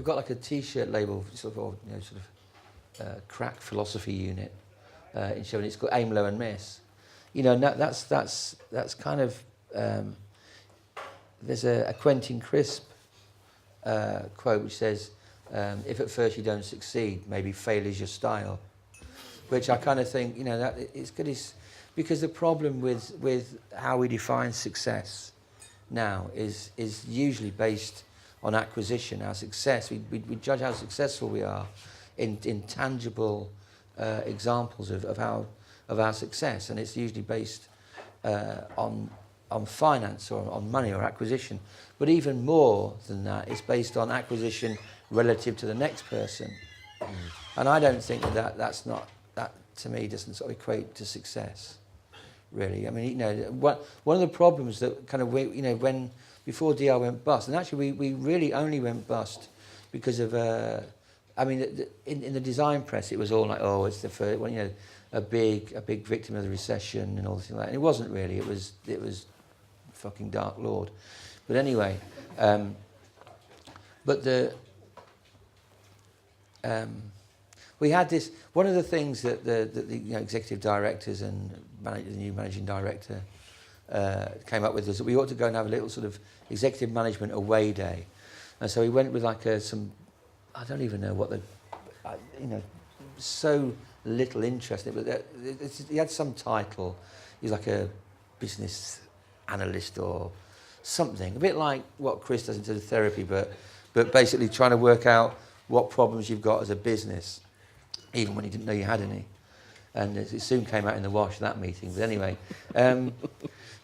we've got like a T-shirt label, sort of, crack philosophy unit, in showing it's called Aim Low and Miss. And that's kind of there's a Quentin Crisp quote which says, "If at first you don't succeed, maybe fail is your style," which I kind of think that it's good, because the problem with how we define success now is usually based on acquisition. Our success, we judge how successful we are in tangible examples of our success, and it's usually based on finance or on money or acquisition. But even more than that, it's based on acquisition relative to the next person. And I don't think that to me doesn't sort of equate to success, really. I mean, one of the problems that kind of when before DR went bust, and actually we really only went bust because of in the design press it was all like, oh, it's the first one, a big victim of the recession and all this and that. And it wasn't really. It was fucking Dark Lord. But anyway, we had this. One of the things that the executive directors and the new managing director came up with was that we ought to go and have a little sort of executive management away day. And so we went with like some, I don't even know what so little interest in it, but he had some title. He was like a business analyst or something, a bit like what Chris does in terms of therapy, but basically trying to work out what problems you've got as a business, even when you didn't know you had any. And it soon came out in the wash, that meeting. But anyway,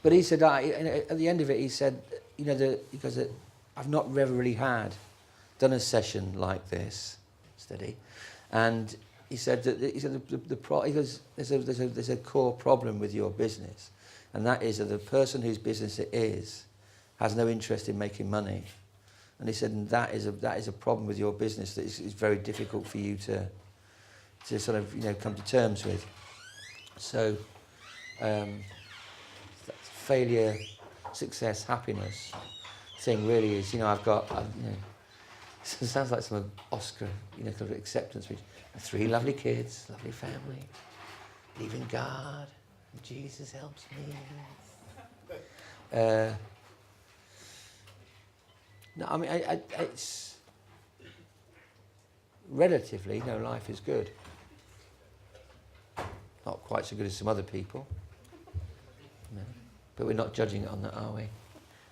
but he said, at the end of it, he said, because I've not ever really done a session like this, steady, and he said that there's a core problem with your business, and that is that the person whose business it is has no interest in making money, and he said, and that is a problem with your business that is very difficult for you to sort of come to terms with. So failure, success, happiness thing really is, I've got it sounds like some Oscar, kind of acceptance speech. 3 lovely kids, lovely family, believe in God, and Jesus helps me. No, I mean, it's relatively, life is good. Not quite so good as some other people, but we're not judging it on that, are we?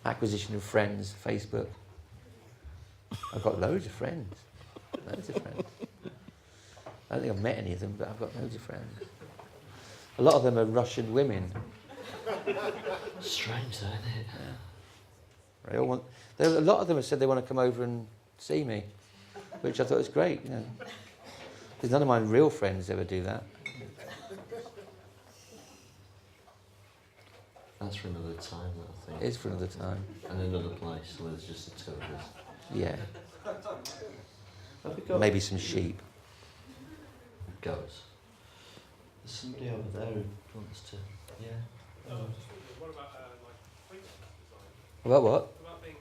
Acquisition of friends, Facebook. I've got loads of friends. I don't think I've met any of them, but I've got loads of friends. A lot of them are Russian women. Strange, though, isn't it? Yeah. They all want. A lot of them have said they want to come over and see me, which I thought was great. Because none of my real friends ever do that. That's for another time, I think. It is for another time. And another place where there's just the two of us. Yeah. Maybe some sheep. Goats. There's somebody over there who wants to. Yeah. What about freelance design? About what? What about being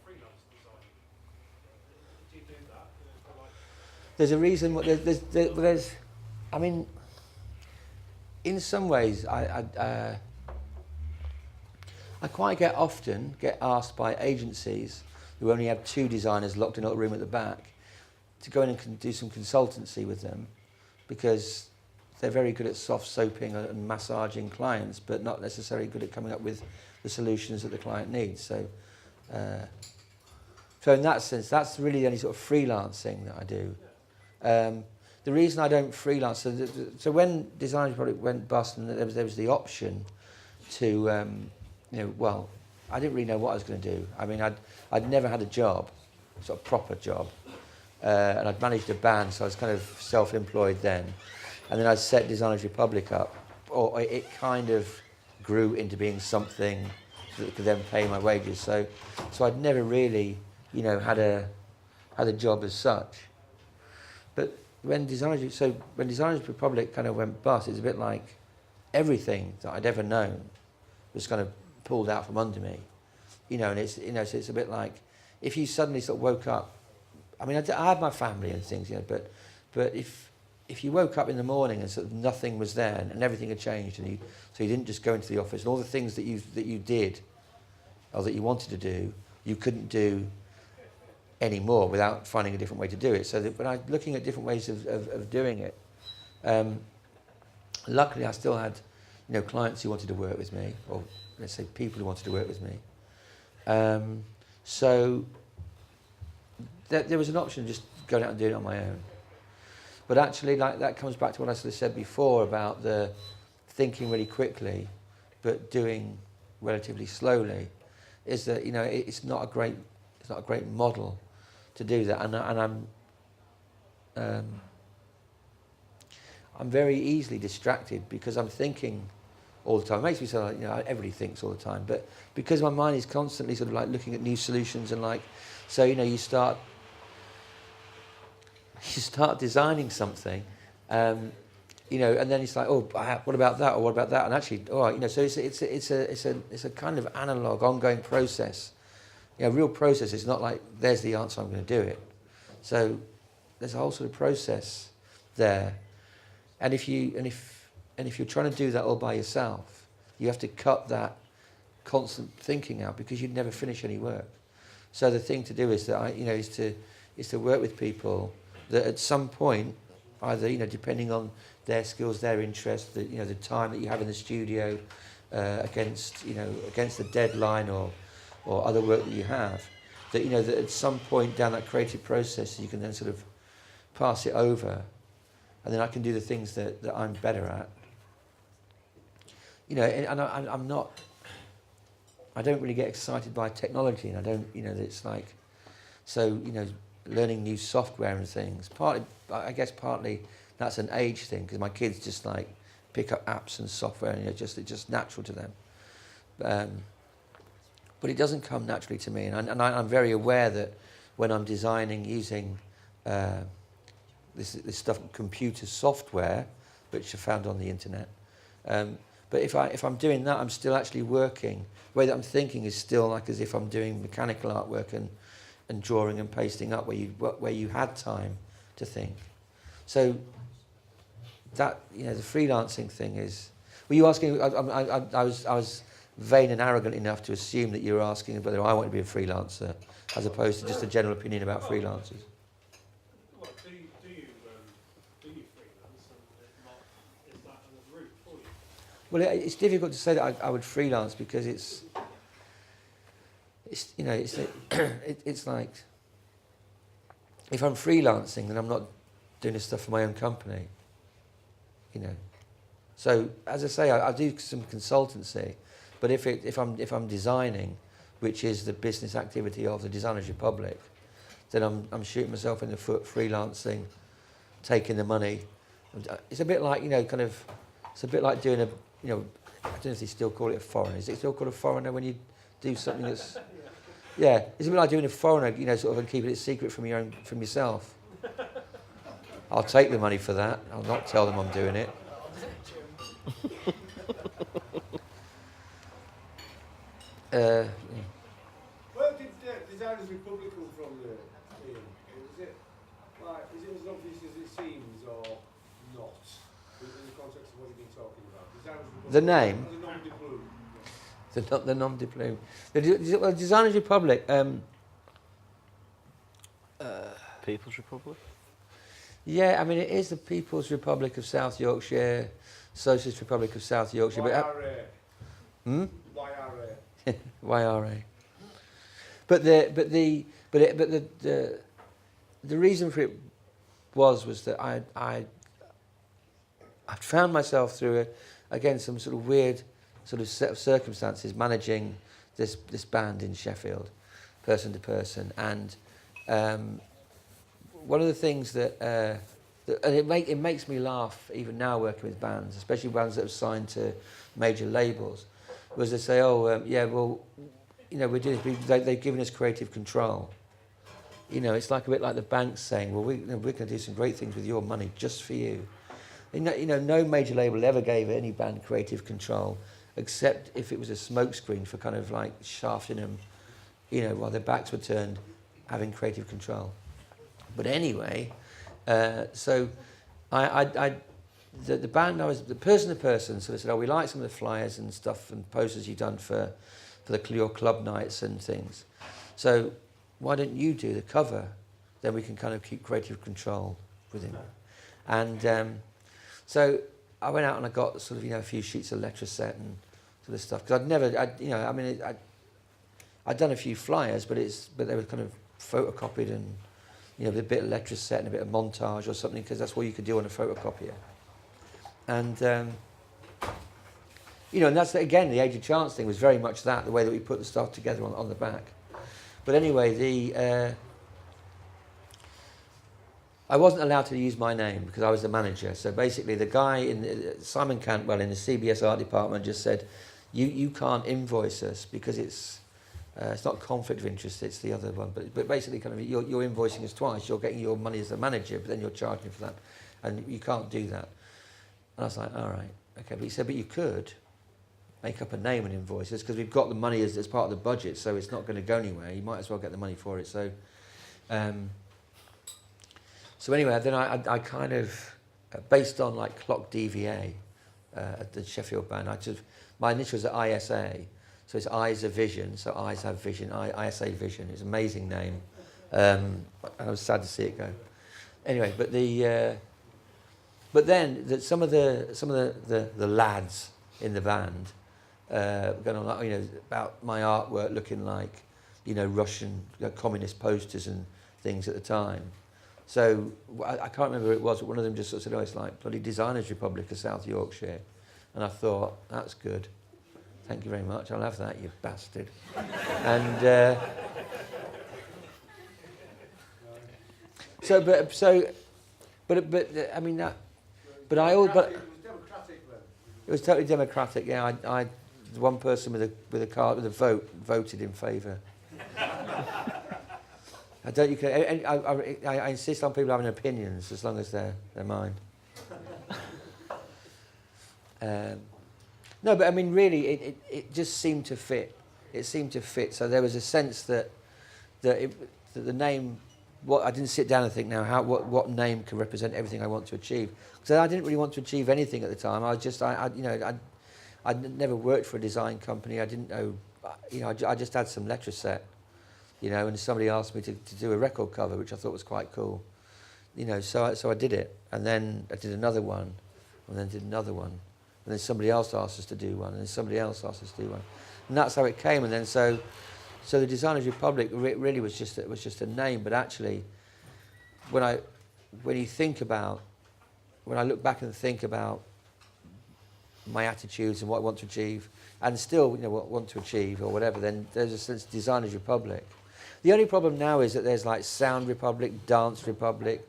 freelance design? Do you do that? There's a reason. There's. I mean, in some ways, I quite often get asked by agencies who only have 2 designers locked in a little room at the back to go in and do some consultancy with them, because they're very good at soft soaping and massaging clients, but not necessarily good at coming up with the solutions that the client needs. So in that sense, that's really the only sort of freelancing that I do. The reason I don't freelance, so when Designers Republic went bust and there was the option to, I didn't really know what I was going to do. I mean, I'd never had a job, sort of proper job, and I'd managed a band, so I was kind of self-employed then. And then I set Designers Republic up, or it kind of grew into being something that could then pay my wages. So I'd never really, had a job as such. But when Designers Republic kind of went bust, it's a bit like everything that I'd ever known was kind of pulled out from under me, and it's so it's a bit like if you suddenly sort of woke up I mean, I had my family and things, you know, but if you woke up in the morning and sort of nothing was there and everything had changed, and so you didn't just go into the office, and all the things that you did or that you wanted to do, you couldn't do anymore without finding a different way to do it. So that when I'm looking at different ways of doing it, luckily I still had, you know, clients who wanted to work with me, or let's say people who wanted to work with me. So there was an option of just going out and doing it on my own. But actually, like, that comes back to what I sort of said before about the thinking really quickly, but doing relatively slowly. Is that, you know, it's not a great model to do that, and I'm very easily distracted because I'm thinking all the time. It makes me sound like, you know, everybody thinks all the time, but because my mind is constantly sort of like looking at new solutions, and like, so, you know, you start designing something, you know, and then it's like, oh, what about that, or what about that, and actually, all right, you know, so it's a kind of analog, ongoing process. You know, real process. It's not like there's the answer, I'm going to do it. So there's a whole sort of process there, and if you're trying to do that all by yourself, you have to cut that constant thinking out, because you'd never finish any work. So the thing to do is that is to work with people that at some point, either, you know, depending on their skills, their interests, the, you know, the time that you have in the studio, against the deadline or other work that you have, that, you know, that at some point down that creative process you can then sort of pass it over, and then I can do the things that I'm better at. You know, and I don't really get excited by technology, and I don't, you know, it's like, so, you know, learning new software and things. I guess partly that's an age thing, because my kids just like pick up apps and software, and, you know, it's just natural to them. But it doesn't come naturally to me, and I'm very aware that when I'm designing using this stuff, computer software, which are found on the internet. But if I'm doing that, I'm still actually working. The way that I'm thinking is still like as if I'm doing mechanical artwork and drawing and pasting up, where you had time to think. So that, you know, the freelancing thing is. Were you asking? I was vain and arrogant enough to assume that you were asking whether I want to be a freelancer, as opposed to just a general opinion about freelancers. Well, do you freelance, and if not, is that a route for you? Well, it's difficult to say that I would freelance, because it's you know, it's like, if I'm freelancing, then I'm not doing this stuff for my own company, you know. So as I say, I do some consultancy, but if I'm designing, which is the business activity of the Designers Republic, then I'm shooting myself in the foot, freelancing, taking the money. It's a bit like, you know, kind of, it's a bit like doing a, you know, I don't know if they still call it a foreigner. Is it still called a foreigner when you do something that's, yeah, it's a bit like doing a foreigner, you know, sort of, and keeping it secret from yourself. I'll take the money for that. I'll not tell them I'm doing it. Yeah. Where did Designers Republic come from, Ian? Is it as obvious as it seems, or not? In the context of what you've been talking about, Designers Republic. The name? The nom de plume. The nom de plume. The Designers Republic. People's Republic? Yeah, I mean, it is the People's Republic of South Yorkshire, Socialist Republic of South Yorkshire. YRA. YRA. But the reason for it was that I found myself through again some sort of weird sort of set of circumstances managing this band in Sheffield, person to person, and one of the things that and it makes me laugh even now working with bands, especially bands that have signed to major labels, was they say, yeah, well, you know, we're doing this, they've given us creative control. You know, it's like a bit like the banks saying, well, we're going to do some great things with your money just for you. You know, no major label ever gave any band creative control, except if it was a smokescreen for kind of like shafting them, you know, while their backs were turned, having creative control. But anyway, so the band, I was the person to person, so they said, oh, we like some of the flyers and stuff and posters you've done for your club nights and things. So why don't you do the cover? Then we can kind of keep creative control with him. And so I went out and I got sort of, a few sheets of letter set and sort of stuff. Because I'd done a few flyers, but they were kind of photocopied and, with a bit of letter set and a bit of montage or something, because that's what you could do on a photocopier. And, and that's, again, the Age of Chance thing was very much that, the way that we put the stuff together on the back. But anyway, I wasn't allowed to use my name because I was the manager. So basically the guy, Simon Cantwell in the CBS art department just said, you can't invoice us because it's not conflict of interest, it's the other one. But basically kind of you're invoicing us twice. You're getting your money as the manager, but then you're charging for that. And you can't do that. And I was like, all right, okay. But he said, but you could make up a name and invoice us because we've got the money as part of the budget, so it's not going to go anywhere. You might as well get the money for it. So anyway, then I kind of, based on like clock DVA at the Sheffield band, my initials are ISA, so it's Eyes of Vision, so eyes have vision, ISA Vision. It's an amazing name. And I was sad to see it go. Anyway, but then some of the lads in the band going on, about my artwork looking like, Russian communist posters and things at the time. So I can't remember who it was, but one of them just sort of said, oh, it's like bloody Designers Republic of South Yorkshire. And I thought, that's good. Thank you very much. I'll have that, you bastard. And I mean that. But I always. But it was democratic then. it was totally democratic. Yeah, I one person with a card with a vote voted in favour. I insist on people having opinions as long as they're mine. No, but I mean, really, it just seemed to fit. It seemed to fit. So there was a sense that the name. I didn't sit down and think now what name can represent everything I want to achieve. Because I didn't really want to achieve anything at the time. I'd never worked for a design company. I didn't know. I just had some letter set. And somebody asked me to do a record cover, which I thought was quite cool. So I did it, and then I did another one, and then did another one, and then somebody else asked us to do one, and then somebody else asked us to do one, and that's how it came. And then so the Designers Republic really was just a name, but actually, when I look back and think about my attitudes and what I want to achieve, and still what I want to achieve or whatever, then there's a sense of Designers Republic. The only problem now is that there's like Sound Republic, Dance Republic,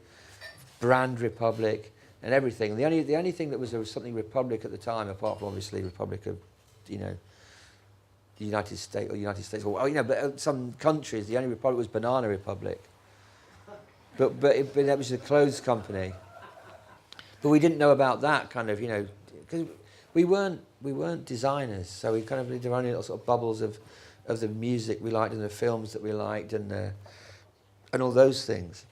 Brand Republic, and everything. The only thing that was something Republic at the time, apart from obviously Republic of, the United States, but some countries, the only Republic was Banana Republic. But that was a clothes company. But we didn't know about that kind of, because we weren't designers, so we kind of lived our own little sort of bubbles of the music we liked and the films that we liked and all those things.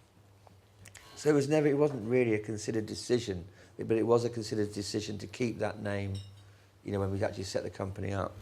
So it wasn't really a considered decision, but it was a considered decision to keep that name, when we actually set the company up.